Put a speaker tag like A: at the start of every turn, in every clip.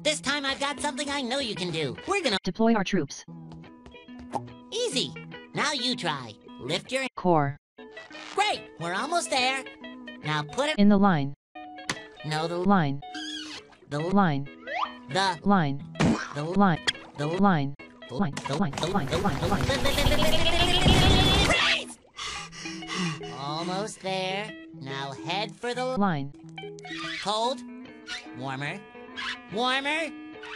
A: This time I've got something I know you can do. We're gonna
B: deploy our troops.
A: Easy. Now you try. Lift your
B: Core.
A: Great. We're almost there. Now put it
B: In the line.
A: No, the
B: Line.
A: The
B: Line.
A: The
B: Line.
A: The
B: Line.
A: The
B: Line. Line.
A: The
B: Line.
A: The
B: Line. Line.
A: Freeze! Almost there. Now head for the
B: Line.
A: Cold. Warmer. Warmer.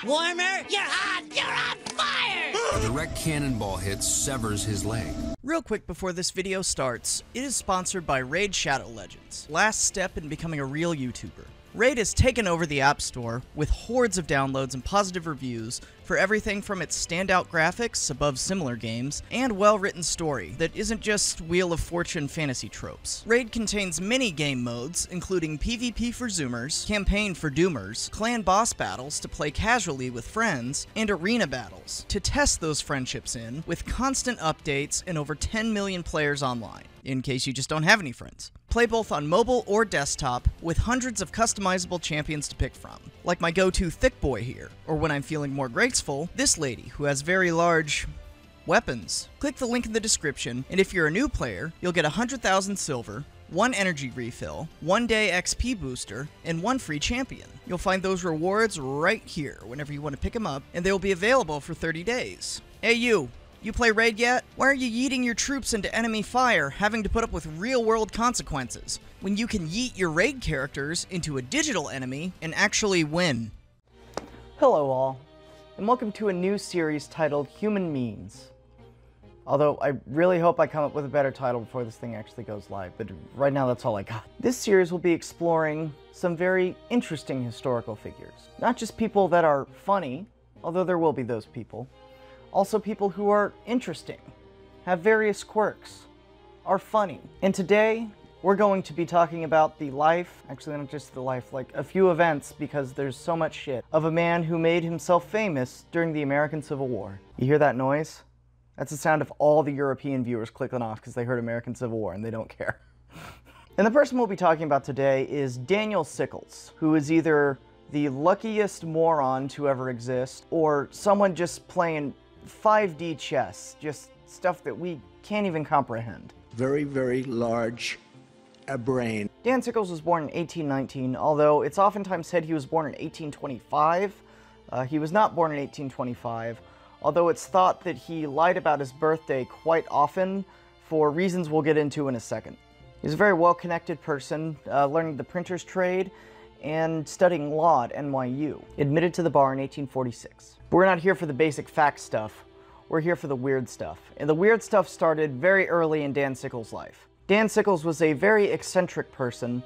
A: Warmer. You're hot. You're on fire.
C: A direct cannonball hit severs his leg.
D: Real quick before this video starts, it is sponsored by Raid Shadow Legends, last step in becoming a real YouTuber. Raid has taken over the App Store with hordes of downloads and positive reviews for everything from its standout graphics above similar games and well-written story that isn't just Wheel of Fortune fantasy tropes. Raid contains many game modes, including PvP for Zoomers, Campaign for Doomers, clan boss battles to play casually with friends, and arena battles to test those friendships in, with constant updates and over 10 million players online, in case you just don't have any friends. Play both on mobile or desktop, with hundreds of customizable champions to pick from, like my go-to Thick Boy here, or when I'm feeling more graceful, this lady who has very large weapons. Click the link in the description, and if you're a new player, you'll get 100,000 silver, 1 energy refill, 1 day XP booster, and 1 free champion. You'll find those rewards right here whenever you want to pick them up, and they will be available for 30 days. Hey you play Raid yet? Why are you yeeting your troops into enemy fire, having to put up with real-world consequences, when you can yeet your Raid characters into a digital enemy and actually win?
E: Hello all, and welcome to a new series titled Human Means. Although I really hope I come up with a better title before this thing actually goes live, but right now that's all I got. This series will be exploring some very interesting historical figures. Not just people that are funny, although there will be those people. Also people who are interesting, have various quirks, are funny. And today, we're going to be talking about the life, actually not just the life, like a few events because there's so much shit, of a man who made himself famous during the American Civil War. You hear that noise? That's the sound of all the European viewers clicking off because they heard American Civil War and they don't care. And the person we'll be talking about today is Daniel Sickles, who is either the luckiest moron to ever exist or someone just playing 5D chess, just stuff that we can't even comprehend.
F: Very, very large brain.
E: Dan Sickles was born in 1819, although it's oftentimes said he was born in 1825. He was not born in 1825, although it's thought that he lied about his birthday quite often for reasons we'll get into in a second. He's a very well-connected person, learning the printer's trade and studying law at NYU. Admitted to the bar in 1846. But we're not here for the basic fact stuff, we're here for the weird stuff. And the weird stuff started very early in Dan Sickles' life. Dan Sickles was a very eccentric person,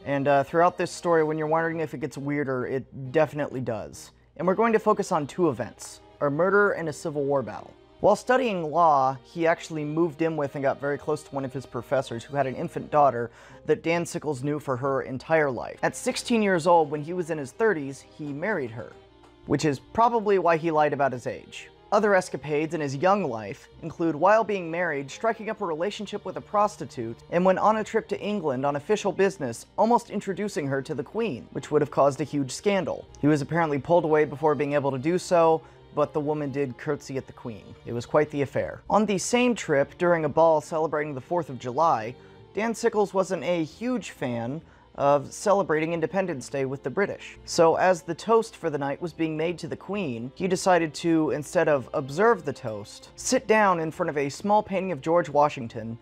E: and throughout this story, when you're wondering if it gets weirder, it definitely does. And we're going to focus on 2 events, a murder and a Civil War battle. While studying law, he actually moved in with and got very close to one of his professors who had an infant daughter that Dan Sickles knew for her entire life. At 16 years old, when he was in his 30s, he married her, which is probably why he lied about his age. Other escapades in his young life include, while being married, striking up a relationship with a prostitute, and when on a trip to England on official business, almost introducing her to the Queen, which would have caused a huge scandal. He was apparently pulled away before being able to do so, but the woman did curtsy at the Queen. It was quite the affair. On the same trip, during a ball celebrating the 4th of July, Dan Sickles wasn't a huge fan of celebrating Independence Day with the British. So as the toast for the night was being made to the Queen, he decided to, instead of observe the toast, sit down in front of a small painting of George Washington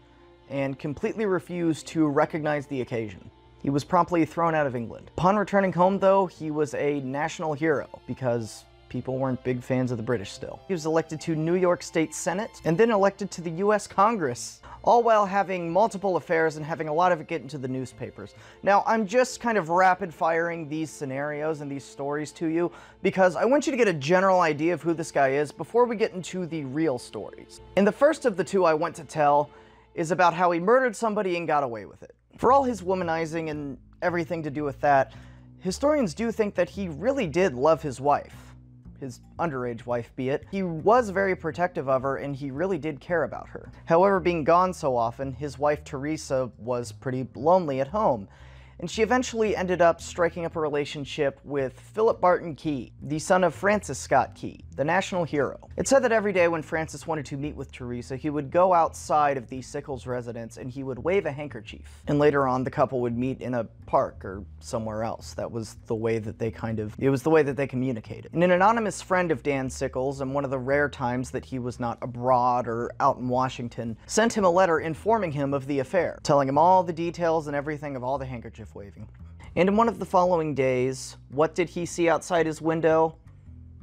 E: and completely refuse to recognize the occasion. He was promptly thrown out of England. Upon returning home, though, he was a national hero because people weren't big fans of the British still. He was elected to New York State Senate and then elected to the US Congress, all while having multiple affairs and having a lot of it get into the newspapers. Now, I'm just kind of rapid-firing these scenarios and these stories to you because I want you to get a general idea of who this guy is before we get into the real stories. And the first of the 2 I want to tell is about how he murdered somebody and got away with it. For all his womanizing and everything to do with that, historians do think that he really did love his wife. His underage wife be it. He was very protective of her and he really did care about her. However, being gone so often, his wife Teresa was pretty lonely at home. and she eventually ended up striking up a relationship with Philip Barton Key, the son of Francis Scott Key, the national hero. It said that every day when Francis wanted to meet with Teresa, he would go outside of the Sickles residence and he would wave a handkerchief. And later on, the couple would meet in a park or somewhere else. That was the way that they communicated. And an anonymous friend of Dan Sickles, and one of the rare times that he was not abroad or out in Washington, sent him a letter informing him of the affair, telling him all the details and everything of all the handkerchief waving. And in one of the following days, what did he see outside his window?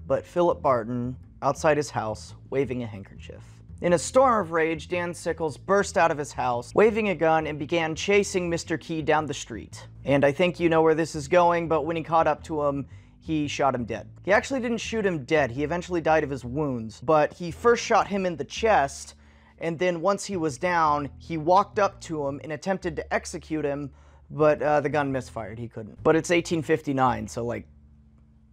E: But Philip Barton, outside his house, waving a handkerchief. In a storm of rage, Dan Sickles burst out of his house, waving a gun, and began chasing Mr. Key down the street. And I think you know where this is going, but when he caught up to him, he shot him dead. He actually didn't shoot him dead. He eventually died of his wounds, but he first shot him in the chest, and then once he was down, he walked up to him and attempted to execute him, but the gun misfired. He couldn't. But it's 1859, so like,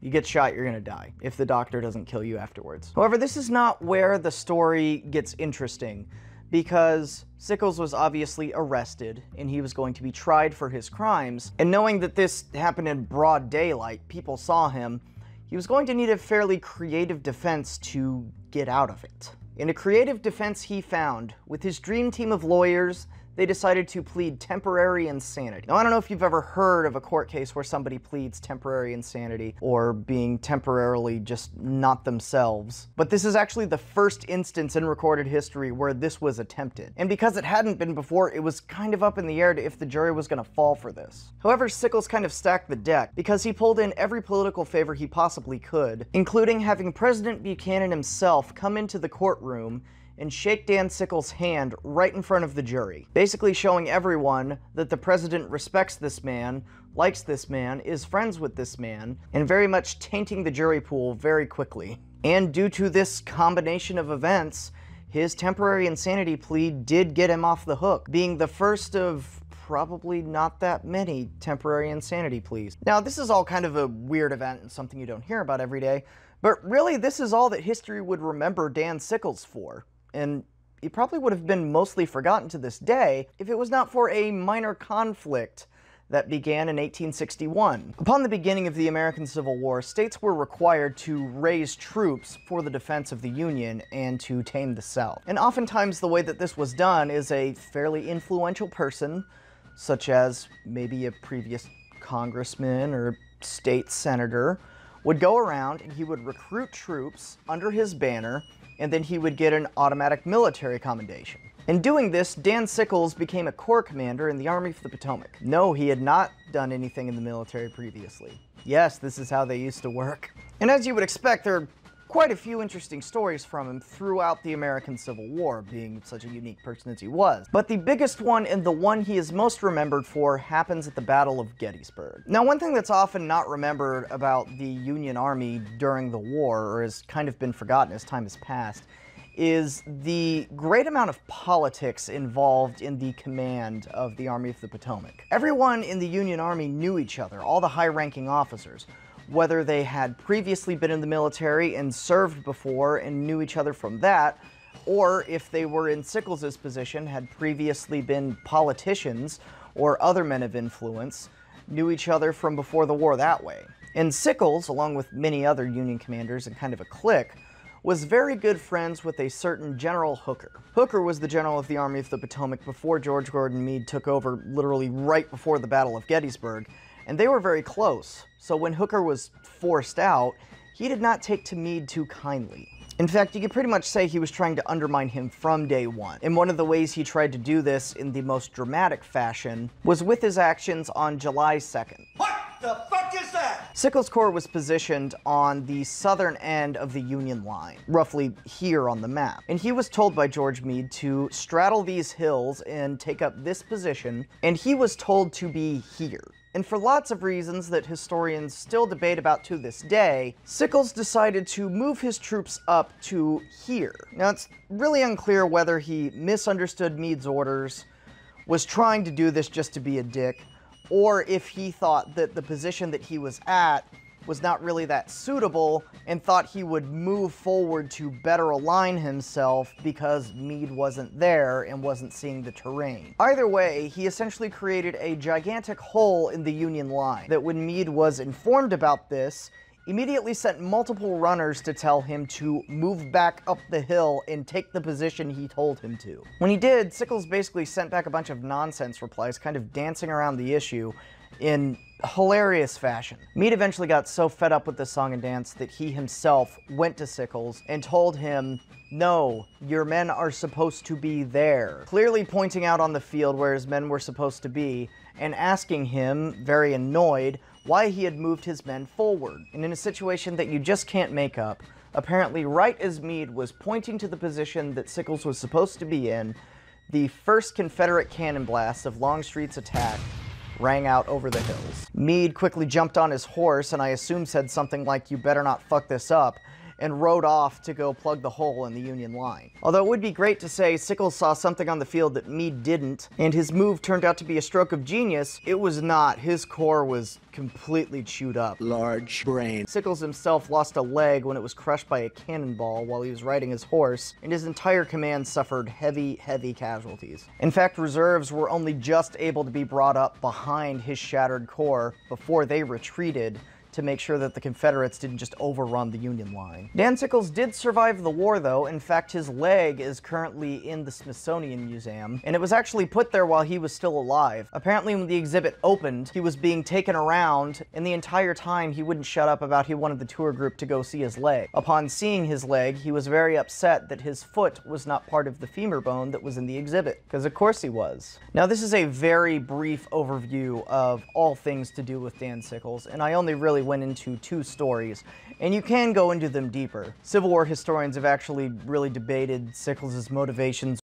E: you get shot, you're gonna die, if the doctor doesn't kill you afterwards. However, this is not where the story gets interesting, because Sickles was obviously arrested, and he was going to be tried for his crimes, and knowing that this happened in broad daylight, people saw him, he was going to need a fairly creative defense to get out of it. In a creative defense he found, with his dream team of lawyers, they decided to plead temporary insanity. Now, I don't know if you've ever heard of a court case where somebody pleads temporary insanity or being temporarily just not themselves, but this is actually the first instance in recorded history where this was attempted. And because it hadn't been before, it was kind of up in the air if the jury was gonna fall for this. However, Sickles kind of stacked the deck because he pulled in every political favor he possibly could, including having President Buchanan himself come into the courtroom and shake Dan Sickles' hand right in front of the jury, basically showing everyone that the president respects this man, likes this man, is friends with this man, and very much tainting the jury pool very quickly. And due to this combination of events, his temporary insanity plea did get him off the hook, being the first of probably not that many temporary insanity pleas. Now, this is all kind of a weird event and something you don't hear about every day, but really this is all that history would remember Dan Sickles for. And he probably would have been mostly forgotten to this day if it was not for a minor conflict that began in 1861. Upon the beginning of the American Civil War, states were required to raise troops for the defense of the Union and to tame the South. And oftentimes the way that this was done is a fairly influential person, such as maybe a previous congressman or state senator, would go around and he would recruit troops under his banner, and then he would get an automatic military commendation. In doing this, Dan Sickles became a corps commander in the Army of the Potomac. No, he had not done anything in the military previously. Yes, this is how they used to work. And as you would expect, there are quite a few interesting stories from him throughout the American Civil War, being such a unique person as he was. But the biggest one, and the one he is most remembered for, happens at the Battle of Gettysburg. Now, one thing that's often not remembered about the Union Army during the war, or has kind of been forgotten as time has passed, is the great amount of politics involved in the command of the Army of the Potomac. Everyone in the Union Army knew each other, all the high-ranking officers, whether they had previously been in the military and served before and knew each other from that, or if they were in Sickles' position, had previously been politicians or other men of influence, knew each other from before the war that way. And Sickles, along with many other Union commanders and kind of a clique, was very good friends with a certain General Hooker. Hooker was the general of the Army of the Potomac before George Gordon Meade took over literally right before the Battle of Gettysburg, and they were very close. So when Hooker was forced out, he did not take to Meade too kindly. In fact, you could pretty much say he was trying to undermine him from day one. And one of the ways he tried to do this in the most dramatic fashion was with his actions on July 2nd.
B: What the fuck is that?
E: Sickles' Corps was positioned on the southern end of the Union line, roughly here on the map. And he was told by George Meade to straddle these hills and take up this position, and he was told to be here. And for lots of reasons that historians still debate about to this day, Sickles decided to move his troops up to here. Now, it's really unclear whether he misunderstood Meade's orders, was trying to do this just to be a dick, or if he thought that the position that he was at was not really that suitable and thought he would move forward to better align himself because Meade wasn't there and wasn't seeing the terrain. Either way, he essentially created a gigantic hole in the Union line that when Meade was informed about this, immediately sent multiple runners to tell him to move back up the hill and take the position he told him to. When he did, Sickles basically sent back a bunch of nonsense replies, kind of dancing around the issue in hilarious fashion. Meade eventually got so fed up with the song and dance that he himself went to Sickles and told him, "No, your men are supposed to be there," clearly pointing out on the field where his men were supposed to be and asking him, very annoyed, why he had moved his men forward. And in a situation that you just can't make up, apparently right as Meade was pointing to the position that Sickles was supposed to be in, the first Confederate cannon blast of Longstreet's attack rang out over the hills. Meade quickly jumped on his horse and I assume said something like, "You better not fuck this up," and rode off to go plug the hole in the Union line. Although it would be great to say Sickles saw something on the field that Meade didn't, and his move turned out to be a stroke of genius, it was not. His core was completely chewed up.
F: Large brain.
E: Sickles himself lost a leg when it was crushed by a cannonball while he was riding his horse, and his entire command suffered heavy casualties. In fact, reserves were only just able to be brought up behind his shattered core before they retreated to make sure that the Confederates didn't just overrun the Union line. Dan Sickles did survive the war, though. In fact, his leg is currently in the Smithsonian Museum, and it was actually put there while he was still alive. Apparently, when the exhibit opened, he was being taken around, and the entire time he wouldn't shut up about he wanted the tour group to go see his leg. Upon seeing his leg, he was very upset that his foot was not part of the femur bone that was in the exhibit, because of course he was. Now, this is a very brief overview of all things to do with Dan Sickles, and I only really went into 2 stories, and you can go into them deeper. Civil War historians have actually really debated Sickles' motivations